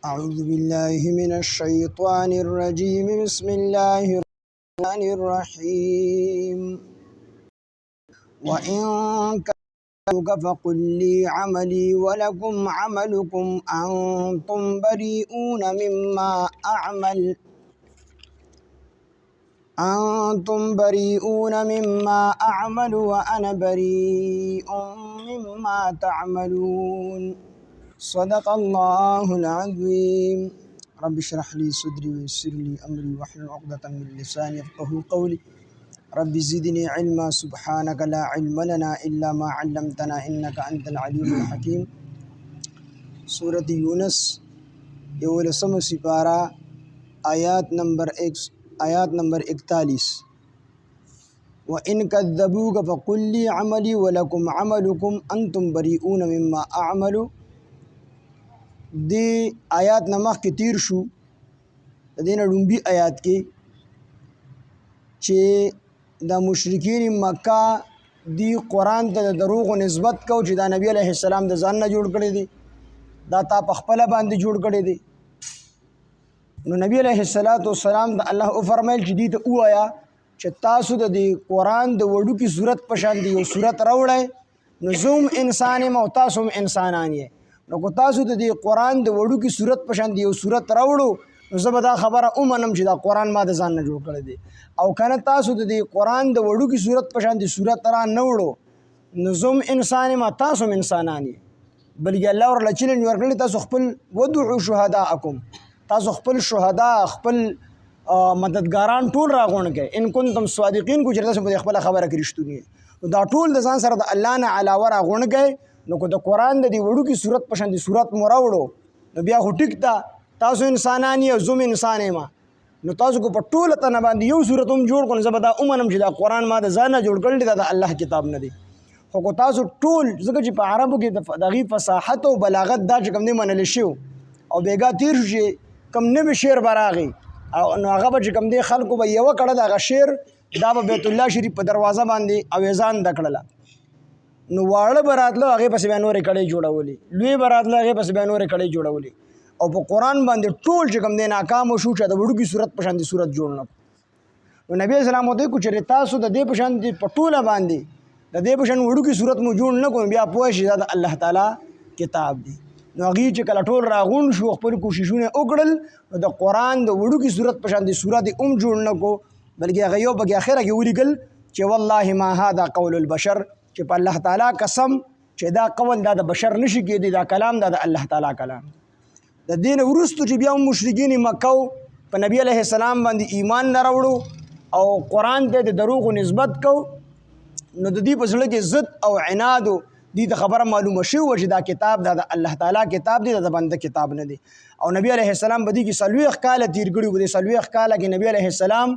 أعوذ بالله من الشيطان الرجيم بسم الله الرحمن الرحيم وإن كذبوك فقل لي عملي ولكم عملكم أنتم بريئون مما أعمل وأنا بريء مما تعملون صدق الله العظيم. رب اشرح لي صدري ويسر لي أمري واحلل عقدة من لساني يفقهوا قولي. رب زدني علما سبحانك لا علم لنا إلا ما علمتنا إنك أنت العليم الحكيم. سورة يونس يولسم سپارہ آیات نمبر 41. وَإِنْ كَذَّبُوكَ فَقُلْ لِي عَمَلِي وَلَكُمْ عَمَلُكُمْ أَنْتُمْ بَرِئُونَ مِمَّا أَعْمَلُ. دی آیات نمخ کی تیر شو دین ڈنبی آیات کی چې دا مشرکین مکہ دی قرآن ته دروغ و نسبت کو چې دا نبی علیہ السلام د ځان نه جوړ کړی دی، دا تا په خپل باندې جوړ کړی دی. نو نبی علیہ السلام د الله او فرمایل چې دی ته وایا چې تاسو د قرآن د وړو کی صورت پشان دی یو صورت راوړی، نو زوم انسان یم او تاسو هم انسانان یې. نو کو تاسو د قرآن د وړو کی صورت پشان دی یو صورت راوړو، نو زه به دا خبره ومنم چې دا قرآن ما د ځان نه جوړ کړی دی. او کنه تاسو د قرآن د وړو کی صورت پشان دی صورت را نه وړو، نو زوم انسان یم تاسو هم انسانان یې. بلکې الله ورله چیلنج ورکړی تاسو خپل ودعوا شهداءکم، تاسو خپل شهدا خپل مددګاران ټول راغونډ کړئ ان کنتم صادقین کو چې تاسو په خپل خبره کې رښتونی یې. نو دا ټول د ځان سره د الله نه علاوه راغونډ کړئ. نو کو د قرآن د دې وړو کی صورت پشان دی صورت مو راوړو، نو بیا خو ټیک ده تاسو انسانان یې زوم انسان یم. نو تاسو کو په ټوله تنه باندې یو صورت هم جوړ کړو، زه به دا ومنم چې دا قرآن ما د ځان نه جوړ کړی دی، دا د الله کتاب نه دی. خو کو تاسو ټول ځکه چې په عربو کې د هغې فصاحت او بلاغت دا چې کوم دی منلی شو او بیګا تیر شو چې کوم نوي شعر به راغی او نو هغه به چې کوم دی خلکو به یوه کړه د هغه شعر دا به بیت الله شریف په دروازه باندې اویزان د کړله. نو واړه به راتله هغې پسې بیا نورې کړۍ جوړولې، لوی به راتله هغې پسې بیا نورې کړۍ جوړولې. او په قرآن باندې ټول چې کوم دی ناکام شو چې د وړوکي صورت په شان دي صورت جوړ نه کړو. نو نبي اسلام ورته وکړو چې تاسو د دې په شان دي په ټوله باندې د دې په شان وړوکي صورت مو جوړ نه کړو، بیا پوه شئ دا د الله تعالی کتاب دی. نو هغې چې کله ټول راغونډ شو خپل کوششونه وکړل، نو د قرآن د وړوکي صورت په شان دي صورت هم جوړ نه کړو، بلکې هغه یو پکې اخره کې ولیکل چې والله ما هذا قول البشر، چې په الله تعالی قسم چې دا قول دا د بشر نشي کېدی، دا کلام دا د الله تعالی کلام. د دین وروستو چې بیا مشرکین مکه په نبی علیہ السلام باندې ایمان نه راوړو او قرآن ته د دروغ نسبت کو، نو د دې په زړه کې ضد او عناد دې ته خبره معلومه شوه چې دا کتاب دا د الله تعالی کتاب دی، دا د بنده کتاب نه دی. او نبی علیہ السلام په دې کې 40 کاله تیر کړي وو. د 40 کاله کې نبی علیہ السلام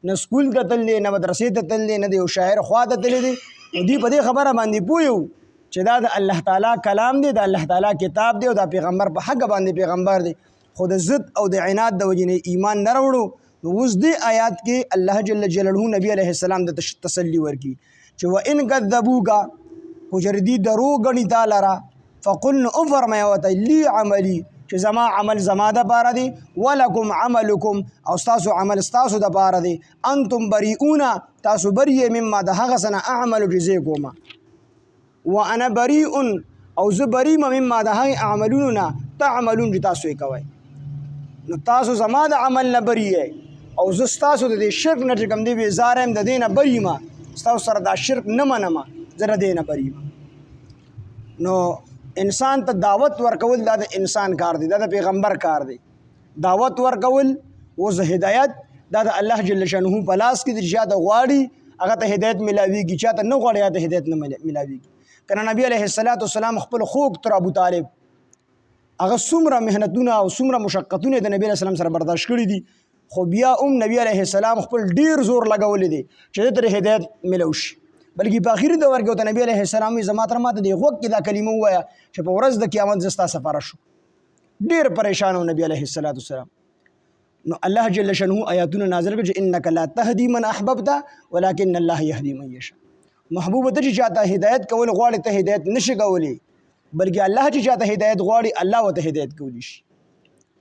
نه سکول ته تللی، نه مدرسې ته تللی، نه د یو شاعر خوا ته تللی دی. نو دوی په دې خبره باندې پوه وو چې دا د الله تعالی کلام دی، د الله تعالی کتاب دی او دا پیغمبر په حق باندې پیغمبر دی. خو د ضد او د عناد د وجې نه ایمان نه راوړو. نو اوس دې آیات کې الله جل جلاله نبی علیہ السلام د تسلی ورکړي چې وإن کذبوک خو چې دوی دروغ ګڼي تا لره، فقل نو وفرمایه ورته لی عملي چې زما عمل زما دپاره دی، ولکم عملکم او ستاسو عمل ستاسو دپاره دی، انتم بریئون تاسو بری یې مما د هغه څه نه اعملو چې زه کومه، وانا بریء او زه بری یم مما د هغې اعملونو نه تعملون چې تاسو یې کوئ. نو تاسو زما د عمل نه بری یې او زه ستاسو د دې شرک نه چې کوم دی بېزاره یم، د دې نه بری یم، ستاسو سره دا شرک نه منم، زه د دې نه بری یم. نو انسان ته دعوت ورکول دا د انسان کار دی، دا د پیغمبر کار دی. دعوت ورکول اوس هدایت دا د الله جل شانه په لاس کې دی، چې چاته غواړي هغه ته هدایت ملاویږي، چاته نه غواړي هغه ته هدایت نه ملاویږي. کنه نبی علیہ السلام خپل خوږ تر ابو طالب هغه څومره محنتونه او څومره مشقتونه د نبی علیہ السلام سره برداشت کړي دي، خو بیا نبی علیہ السلام خپل ډیر زور لګولی دی چې تر هدایت ملو شي. بلکې په اخري دور کې نبی علیہ السلام زما تر ماته دی غوږ کې دا کلمه ووایه چې په ورځ د قیامت زه ستا سپاره شو. ډیر پریشان و نبی علیہ السلام. نو الله جل شانه آیاتونه نازل کړي چې انک لا تهدی من احببت ولکن الله یهدی من یشاء. محبوب ته چې چاته هدایت کول غواړي ته هدایت نشي کولی، بلکې الله چې چاته هدایت غواړي الله ورته هدایت کولی شي.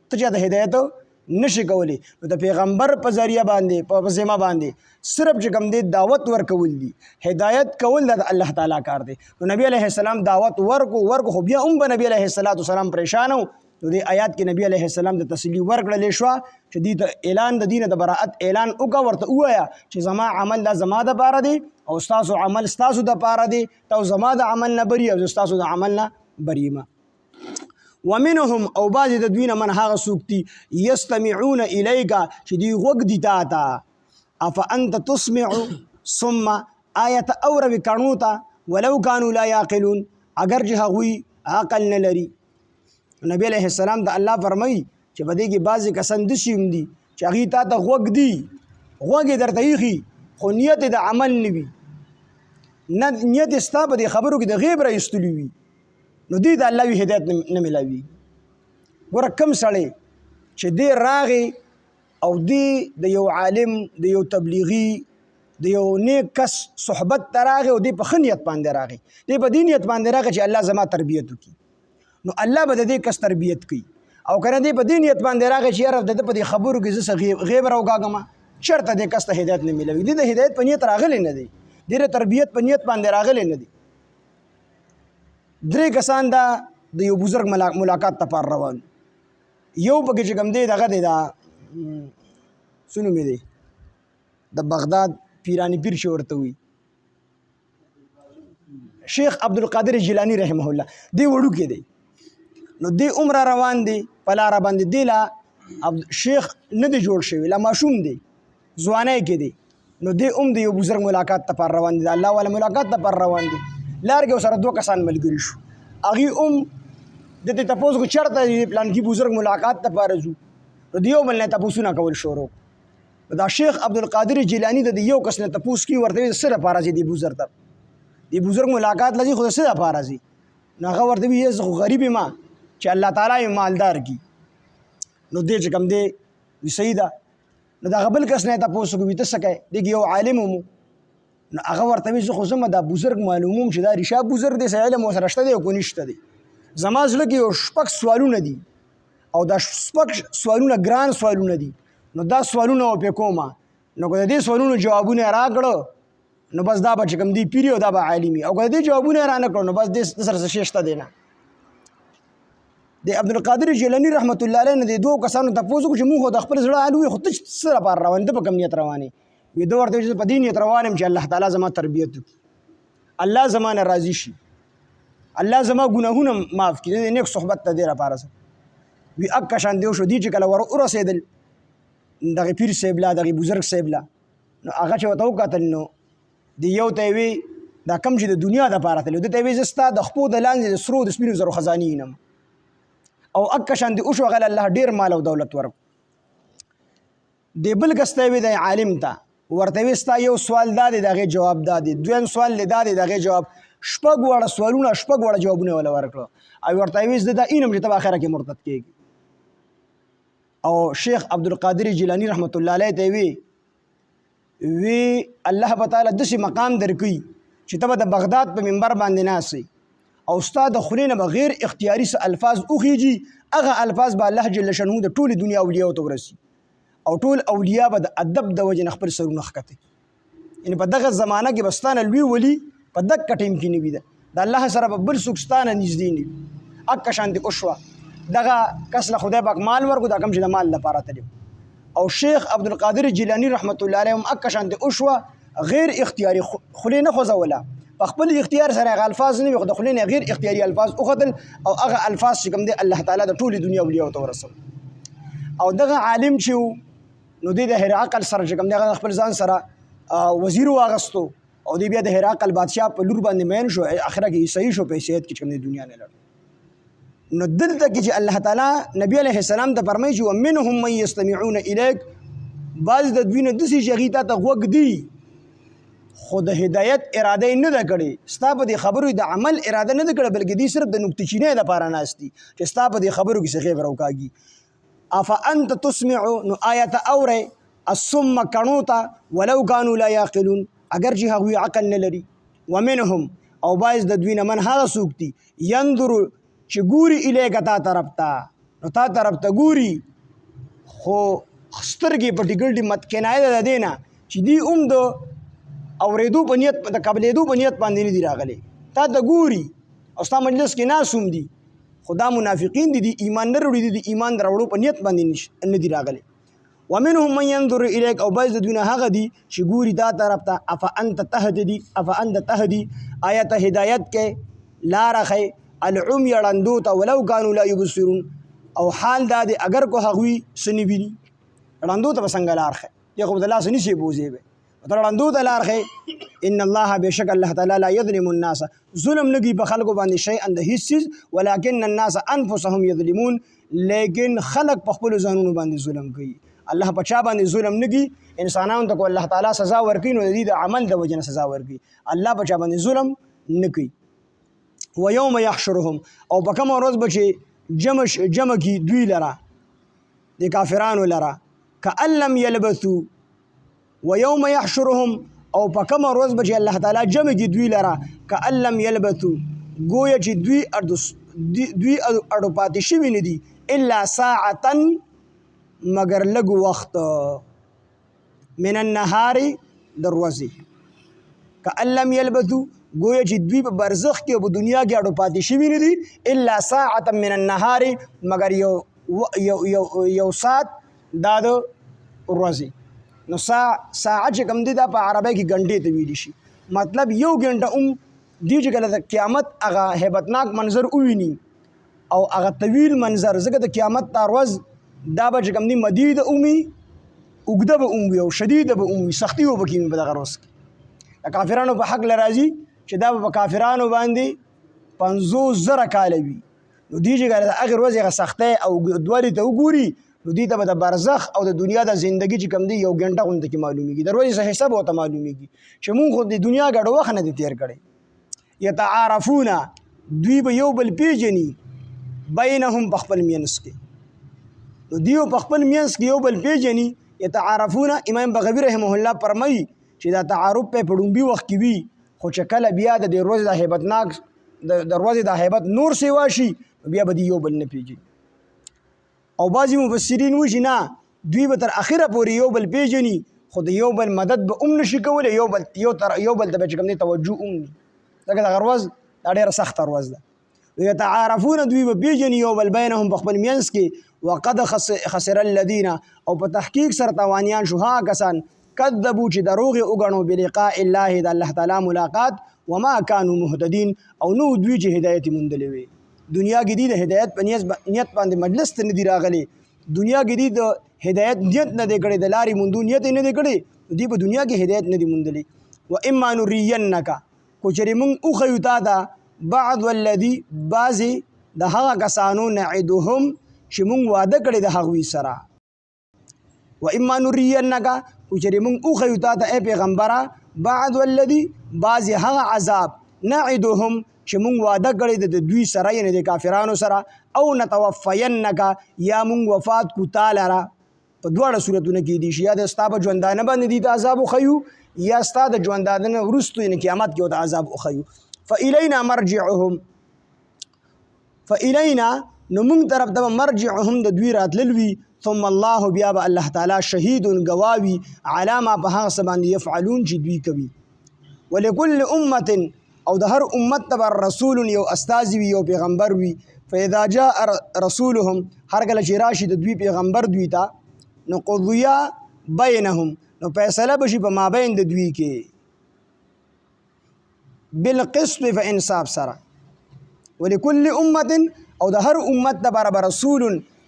ته چاته هدایت نشي کولی. نو د پیغمبر په ذریعہ باندې په ذمہ باندې صرف چې کوم دی دعوت ورکول دي، هدایت کول د الله تعالی کار دی. نو نبی علیه السلام دعوت ورکو خو بیا هم به نبی علیه السلام پریشان و. نو دې آیات کې نبی علیه السلام د تسلی ورکړلې شوه چې دې ته اعلان د دین د براءت اعلان وکړه، ورته ووایه چې زما عمل دا زما دپاره دی او ستاسو عمل ستاسو دپاره دی، ته زما د عمل نه بری او زه ستاسو د عمل نه بری یم. ومنهم او بعضې د دوی نه من هغه څوک دي یستمعون الیک چې دوی غوږ دي تا ته، افانت تسمع ثم آیا ته اوروي کڼو ته ولو کانوا لا یعقلون اگر چې هغوی عقل نه لري. نبی علیہ السلام د الله فرمایي چې په دې کې بعضې کسان داسې هم دي چې هغوی تا ته غوږ دي، غوږ یې درته ایښي خو نیت یې د عمل نه وي، نه نیت یې ستا په دې خبرو کې د غیب را ایستلي وي، نو دوی د الله وي هدایت نه میلاوي. ګوره کوم سړی چې دی راغی او دی د یو عالم د یو تبلیغي د یو نیک کس صحبت ته راغی او دی په ښه نیت باندې راغی، دی په دې نیت باندې راغی چې الله زما تربیت وکړي، نو الله به د دې کس تربیت کوي. او کنه دی په دې نیت باندې راغی چې یاره د ده په دې خبرو کې زه غیب راوکاږم، چېرته دې کس ته هدایت نه میلوي. دی د هدایت په نیت راغلی نه دی، دی د تربیت په نیت باندې راغلی نه دی. درې کسان دا د یو بزرګ ملاقات ته پار روان، یو پکې چې کوم دی دغه دی دا څه نوم دی د بغداد پیرانی پیر چې ورته وي شیخ عبدالقادر جیلانی رحمه الله، دی وړوکی دی، نو دی عمره روان دی په لاره باندې، دی لا شیخ نه دی جوړ شوی، لا ماشوم دی ځوانی کې دی، نو دی هم د یو بزرګ ملاقات ته پر روان دی، د الله والا ملاقات ته پر روان دی. لار کې ورسره 2 کسان ملګري شو، هغوی هم د دې تپوس کو چېرته پلانکي بزرګ ملاقات ته پاره ځو، نو د یو بل نه تپوسونه کول شروع. دا شیخ عبدالقادر جیلانی د یو کس نه تپوس کی ورته څه دپاره ځي دې بزرګ ته، دې بزرګ ملاقات لږي خو څه دپاره ځي، نو هغه ورته وایي زه خو غریب یم چې الله تعالی یې مالدار کي. نو دی چې کوم دی وي صحیح ده، نو د هغه بل کس نه یې تپوس وکړي ته څه کوې، دی یو عالم ومو، نو هغه ورته وایي زه خو ځم دا بزرګ معلوموم چې دا رشا بزرګ دی، څه علم ورسره شته دی او که نشته دی، زما زړه کې یو 6 سوالونه دي او دا 6 سوالونه ګران سوالونه دي، نو دا سوالونه وپې کومه، نو که د دې سوالونو جوابونه یې راکړه نو بس دا به چې کوم دی پیري او دا به عالمي، او که د دې جوابونه یې رانه کړو نو بس دې سره څه شی شته دی نه. د عبدالقادر جیلانی رحمت الله علیه نه د 2 کسانو تپوس وکړو چې موږ خو د خپل زړه حال ووایو خو ته څه لپاره روان ته په کوم نیت روان یې، وي ده ورته وایي چې په دې نیت روان یم چې الله تعالی زما تربیت وکړي، الله زما نه راضي شي، الله زما ګناهونه معاف کړي، د نیک صحبت ته دې لپاره څه وي. اکه شان دی وشو، دی چې کله ورسېدل دغه پیر صاحب لا دغه بزرګ صاحب لا، نو هغه چې ورته وکتل نو د یو ته یې وی دا کم چې د دنیا دپاره تللی، ده ته یې وی زه ستا د خپو د لاندې د سرو د سپینو زرو خزانې ینم، او اکه شان دی وشو هغه الله ډېر مال او دولت ورکړو. دی بل کس ته یې وی د عالم ته ورته وی ستا یو سوال دا دی د هغې جواب دا دی، دویم سوال دی دا دی د هغې جواب، 6 واړه سوالونه 6 واړه جوابونه یې وله ورکړه، او ورته یې وی زه دا اینم چې ته به اخره کې مرتد کېږي. او شیخ عبدالقادر جیلانی رحمت الله علیه ته وی الله تعالی داسې مقام درکوي چې ته به د بغداد په منبر باندې ناست او ستا د خولې نه به غیر اختیاري څه الفاظ وخیږي، هغه الفاظ به الله جل شانه د ټولې دنیا اولیاو ته ورسي، او ټول اولیاء به د ادب د وجې نه خپل سرونه ښکته، یعنې په دغه زمانه کې به ستا نه لوی ولي په دغه ټیم کې نه وي، د الله سره به بل څوک ستا نه نږدې نه وي. اکه شانتې وشوه، دغه کس له خدای پاک مال ورکړو، دا کوم چې د مال لپاره تلي، او شیخ عبدالقادر جیلانی رحمت الله علیه هم اکه شانتې وشوه، غیر اختیاري خولې نه خوځوله، په خپل اختیار سره هغه الفاظ نه وي خو د خولې نه غیر اختیاري الفاظ وختل، او هغه الفاظ چې کوم دی الله تعالی د ټولې دنیا اولیاو ته ورسول. او دغه عالم چې و نو دی د هرعقل سره چې کوم دی هغه خپل ځان سره وزیر واغستو، او دی بیا د هرعقل بادشاه په لور باندې مین شو، اخره کې عیسوي شو، په عیسایت کې چې کوم دی دنیا نه لړ. نو دلته کې چې الله تعالی نبی علیه السلام ته فرمایي چې ومنهم من یستمعون الیک، بعض د دوی نه داسې چې هغوی ته غوږ دي خو د هدایت اراده یې نه ده کړې، ستا په دې خبرو د عمل اراده نه ده کړې، بلکې دوی صرف د نکته چینۍ دپاره ناست دي چې ستا په دې خبرو کې څه غیب راوکاږي. افانت تسمع، نو آیا ته اورئ الصم کڼو ته ولو کانوا لا یعقلون اگر چې هغوی عقل نه لري. ومنهم او بعض د دوی نه من هغه څوک دي ینظرو چې ګوري الیک تا طرف ته، نو تا طرف ته ګوري خو سترګې پټې ګرډې مت کنایه ده د دې نه چې دوی هم د اورېدو په نیت د قبلېدو په نیت باندې نه دي راغلي تا ته ګوري او ستا مجلس کې ناست هم دي خو دا منافقین دي ایمان نه راوړي دي ایمان د راوړو په نیت باندې نه دي راغلي ومنهم من ينظر الیک او بعض د دوی نه هغه دي چې ګوري دا طرف ته افانت تهدي آیا ته هدایت کې لاره ښیې العمي ړندو ته ولو کانوا لا یبصرون او حال دا دی اگر کو هغوی څه نه ویني ړندو ته به څنګه لار ښیې یا خو به د لاسه نیسې بوځې به ته ړندو ته لار ښیې ان الله بېشک الله تعالی لا یظلم الناس ظلم نه کوي په خلکو باندې شیئا د هیڅ څیز ولکن الناس انفسهم یظلمون لیکن خلق په خپلو ځانونو باندې ظلم کوي الله په چا باندې ظلم نه کوي انسانانو ته کو الله تعالی سزا ورکوي نو د دې د عمل د وجې نه سزا ورکوي الله په چا باندې ظلم نه کوي ویوم یحشرهم او په کومه ورځ به چې جمع کي دوی لره د کافرانو لره کأن لم یلبثوا ویوم یحشرهم او په کومه ورځ به چې الله تعالی جمع کي دوی لره کأن لم یلبثوا گویا چې دوی اړو پاتې شوي نه دي الا ساعة مگر لږ وخت من النهار د ورځې کأن لم یلبثوا گویا چې دوی په برزخ کې او په دنیا کې اړو پاتې شوي نه دي الا ساعة من النهار مگر یو ساعت دا د ورځې نو ساعت چې کوم دی دا په عربی کې غنټې ته ویلی شي مطلب یو غنټه دی چې کله د قیامت هغه هیبتناک منظر وویني او هغه طویل منظر ځکه د قیامت دا ورځ دا به چې کوم دی مدید اومي اوږده به اوموي او شدیده به اوموي سختي به پکې وي په دغه ورځ کې د کافرانو په حق راځي چې دا به په کافرانو باندې 50,000 کاله وي نو دوی چې کله د هغې ورځې هغه سختۍ او اوږدوالي ته وګوري نو دوی ته به د برزخ او د دنیا د زندګي چې کوم دی یو غنټه غونته کې معلومیږي د ورځې څه حساب ورته معلومیږي چې مونږ خو د دنیا ګډ وخت نه دی تېر کړی یتعارفونه دوی به یو بل پیژني بینهم په خپل منځ کې نو دیو په خپل منځ کې یو بل پیژني یتعارفونه امام بغوی رحمه الله فرمایي چې دا تعارف په ډومبي وخت کې وي خو چې کله بیا د دې ورځې د هیبتناک د ورځې د هیبت نور سیوا شي بیا به دی یو بل نه پیژني او بعضې مفسرین وایي چې نه دوی به تر اخره پورې یو بل پیژني خو د یو بل مدد به هم نشي کولی یو بل ته به چې کوم دی توجه هم نه ځکه دغه ورځ دا ډېره سخته ورځ ده یتعارفون دوی به پیژني یو بل بینهم په خپل منځ کې وقد خسر الذین او په تحقیق سره تاوانیان شو ها کسان کذبوا چې دروغ وګڼو بلقاء الله د الله تعالی ملاقات وما كانوا مهتدین او نو دوی چې هدایت موندلې وي دنیا کې دي د هدایت په نیت باندې مجلس ته نه دي راغلي دنیا کې دي د هدایت نیت نه دی کړی د لارې موندو نیت نه دی کړی دوی په دنیا کې هدایت نه دي موندلې و اما نرینک کو چېرې مونږ وښیو تا ته بعض الذي بعضې د هغه کسانو نعدهم چې مونږ واده کړی د هغوی سره و اما نرینک کو چېرې مونږ وښیو تا ته ای پیغمبره بعض الذي بعضې هغه عذاب نعدهم چې مونږ واده کړی د دوی سره یعنې د کافرانو سره او نتوفینک یا مونږ وفات کو تا لره په دواړه صورتونه کې دي چې یا د ستا په ژوندانه باندې دي ته عذاب وښیو یا ستا د ژوندانه وروستو یعنې قیامت کې ورته عذاب وښیو فإلینا مرجعهم فإلینا نو مونږ طرف ته مرجعهم د دوی راتلل وي ثم الله بیا به الله تعالی شهید گواوي علی ما په هغه څه باندې یفعلون چې دوی کوي ولکل امة او د هر امت ته رسول یو استازي وي یو پیغمبر وي فاذا جاء رسولهم هر کله چې راشي د دوی پیغمبر دوی ته نو قضیا بینهم نو فیصله بشي په مابین د دوی کې بالقسط فانصاف سره ولکل امة او د هر امت ته رسول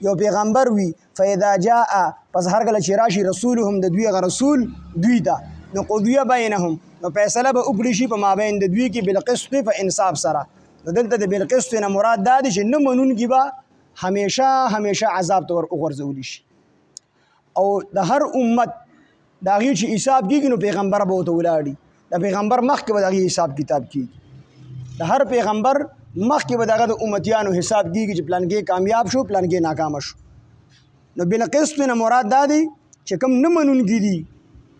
یو پیغمبر وي فاذا جاء پس هر کله چې راشي رسولهم د دوی هغه رسول دوی ته نو قضیا بینهم نو فیصله به وکړي شي په مابین د دوی کې بالقسط فانصاف سره نو دلته د بالقسط نه مراد دا دی چې نه منونکي به همیشه عذاب ته ورغورځولی شي او د هر امت د هغې چې حساب کېږي نو پیغمبر به ورته ولاړي د پیغمبر مخکې به د هغې حساب کتاب کېږي د هر پیغمبر مخکې به د هغه د امتیانو حساب کېږي چې پلانګې کامیاب شو پلانګې ناکامه شو نو بالقسط نه مراد دا دی چې کوم نه منونکي دي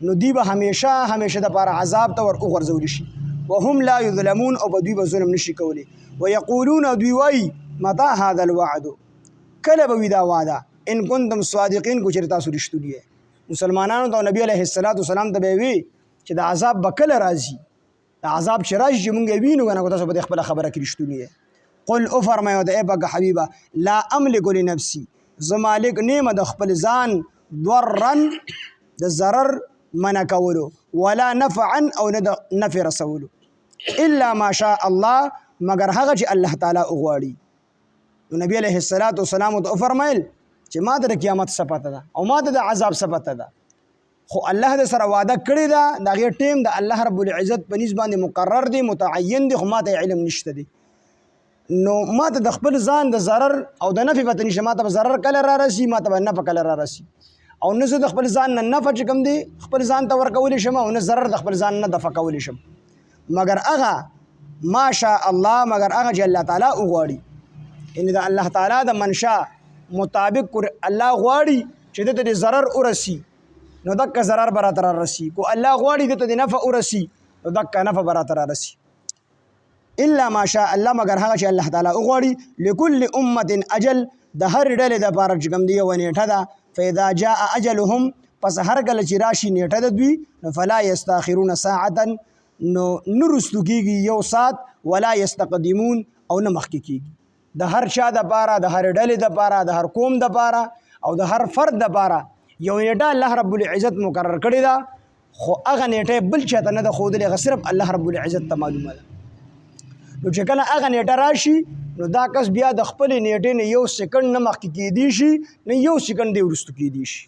نو دوی به همیشه دپاره عذاب ته ورغورځولی شي وهم لا یظلمون او په دوی به ظلم نشي کولی ویقولون دوی وایي متى هذا الوعد کله به وي دا وعده ان کنتم صادقین کو چېرې تاسو رښتوني یې مسلمانانو ته نبی علیه السلام ته به وي چې د عذاب به کله راځي د عذاب چې راشي چې مونږ یې وینو که نه که تاسو به د خپله خبره کې رښتوني یې قل وفرمایه ورته ای پاک حبیبه لا املک لنفسي زه مالک نیمه د خپل ځان ضرا د ضرر منع کولو ولا نفعا او نه د نفع رسولو الا ما شاء الله مگر هغه چې الله تعالی وغواړي نو نبی علیه السلام ته وفرمایل چې ما ته د قیامت څه پته ده او ما ته د عذاب څه پته ده خو الله د سره وعده کړې ده د هغې ټیم د الله رب العزت په نسبت باندې مقرر دی متعین دی خو ما ته علم نشته دی نو ما ته د خپل ځان د ضرر او د نفع پته نشته ما ته به ضرر کله را رسي ما ته به نفع کله را رسي او نه زه د خپل ځان نه نفع چې کوم دی خپل ځان ته ورکولی شم او نه ضرر د خپل ځان نه دفع کولی شم مگر هغه ما شاء الله مگر هغه چې الله تعالی وغواړي یعنې د الله تعالی د منشا مطابق الله غواړي چې دته د ضرر ورسي نو دکه ضرر به راته رارسي کو الله غواړي دته د نفع ورسي نو دکه نفع به راته رارسي الا ما شاء الله مگر هغه چې الله تعالی وغواړي لكل امه اجل د هر ډلې دپاره چې کوم دی یوه نیټه ده فاذا جاء اجلهم پس هر کله چې راشي نیټه د دوی نو فلا یستاخرون ساعتا نو نه رستو کېږي یو ساعت ولا یستقدمون او نه مخکې کېږي د هر چا دپاره د هر ډلې دپاره د هر قوم دپاره او د هر فرد دپاره یو نیټه الله رب العزت مقرر کړې ده خو هغه نیټه بل چاته نه ده ښودلې هغه صرف الله رب العزت ته معلومه ده نو چې کله هغه نیټه راشي نو دا کس بیا د خپلې نیټې نه یو سکنډ نه مخکې کېدی شي نه یو سکنډ دی وروستو کېدی شي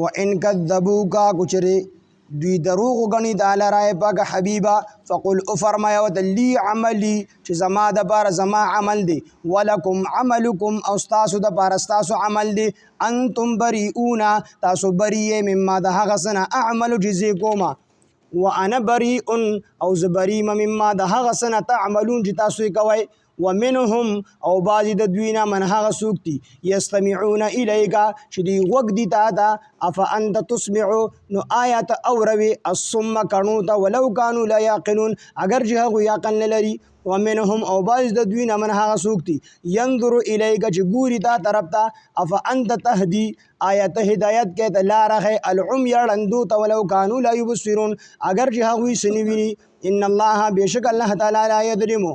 وان کذبوکا کچرې دوی دروغ غني تعالی رای پاک حبیبا فقل افرمایا وتلی عملی چې زما د بار زما عمل دی ولکم عملکم او تاسو د بار تاسو عمل دی انتم بریئون تاسو بریئ مما د هغه سنه اعمل جزی کوما وانا بریئ او زبریم مما د هغه سنه تعملون چې تاسو کوي ومنهم او بعضی د دوی نه من هغه څوک دي یستمعون الیک چې دوی غوږ دي تا ته افانت تسمع نو آیا ته اوروي الصم کڼو ته ولو کانوا لا یعقلون اگر چې هغوی عقل نه لري ومنهم او بعض د دوی نه من هغه څوک دي ینظر الیک چې ګوري تا طرف ته افانت تهدي آیا ته هدایت کې ته لاره ښیې العمي ړندو ته ولو کانوا لا یبصرون اگر چې هغوی څه نه ویني ان الله بېشک الله تعالی لا یظلم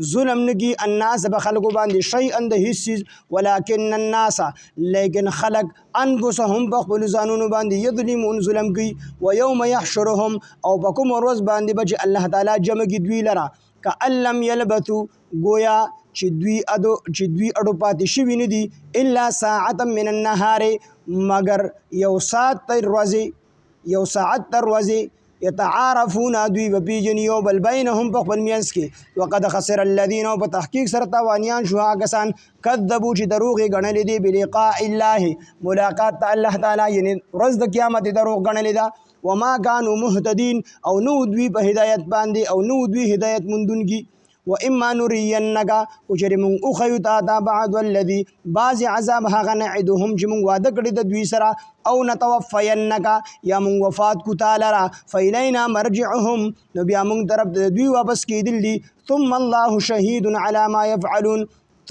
ظلم نگی الناس بخلق باندې شیئا د هیڅ چیز ولکن الناس لیکن خلق انفسهم بخبل ځانونو باندې یظلمون ظلم کوي ویوم یحشرهم او په کوم ورځ باندې به چې الله تعالی جمع کړي دوی لره کأن لم یلبثوا گویا چې دوی اډو پاتې شوي نه دي الا ساعة من النهار مگر یو ساعت تر ورځې یتعارفون دوی به پیژني یو بل بینهم په خپل منځ کې وقد خسر الذین په تحقیق سره تاوانیان شو هغه کسان کذبوا چې دروغ یې ګڼلې دي بلقاء الله ملاقات ته الله تعالی یعنې ورځ د قیامت دروغ ګڼلې ده وما كانوا مهتدین او نو دوی په هدایت باندې او نو دوی هدایت موندونکي واما نرینک کچرې مونږ وښیو تا ته بعض الذي بعض عذاب هغه نعدهم چې مونږ واده کړي د دوی سره او نتوفینک یا مونږ وفات کو تعالی را فیلینا مرجعهم نو بیا مونږ طرف د دوی واپس کېدل دي ثم الله شهید علی ما یفعلون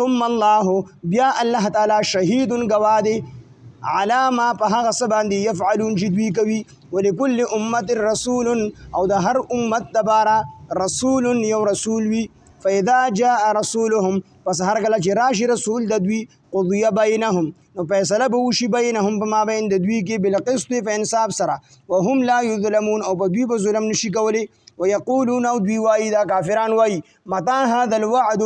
ثم الله بیا الله تعالی شهید گواه دی علی ما په هغه څه باندې یفعلون چې دوی کوي ولکل امة رسول او د هر امت دپاره رسول یو رسول وي فاذا جاء رسولهم پس هر کله چې راشي رسول د دوی قضی بینهم نو فیصله به وشي بینهم په مابین د دوی کې بالقسط په انصاف سره وهم لا یظلمون او په دوی به ظلم نشي کولی ویقولون او دوی وایي دا کافران وایي متى هذا الوعد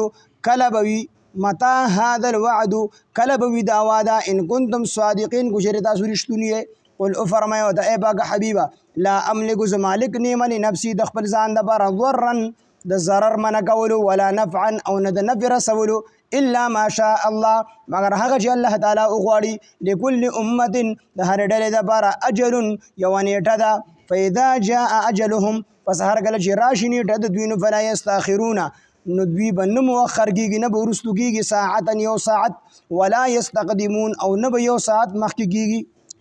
کله به وي متى هذا الوعد کله به وي دا وعده ان کنتم صادقین کو چېرې تاسو رښتوني یې قل افرمایه ورته ای پاک حبیبه لا املک زه مالک نیمه لنفسي د خپل ځان دپاره ضرا د ضرر منع کولو ولا نفعا او نه د نفع رسولو الا ما شاء الله مگر هغه چې الله تعالی وغواړي لكل امه د هر ډلې دپاره اجل یوه نیټه ده فاذا جاء اجلهم پس هر کله چې راشي نیټه د دوی نو فلا یستاخرون نو دوی به نه مؤخر کېږي نه به وروستو کېږي ساعتا یو ساعت ولا یستقدمون او نه به یو ساعت مخکې کېږي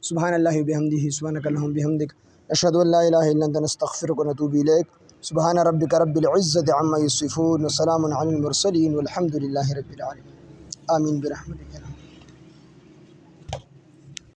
سبحان الله وبحمده سبحانك اللهم بحمدك اشهد ان لا اله الا انت نستغفرك ونتوب اليك سبحان ربك رب العزة عما يصفون وسلام على المرسلين والحمد لله رب العالمين آمين برحمتك.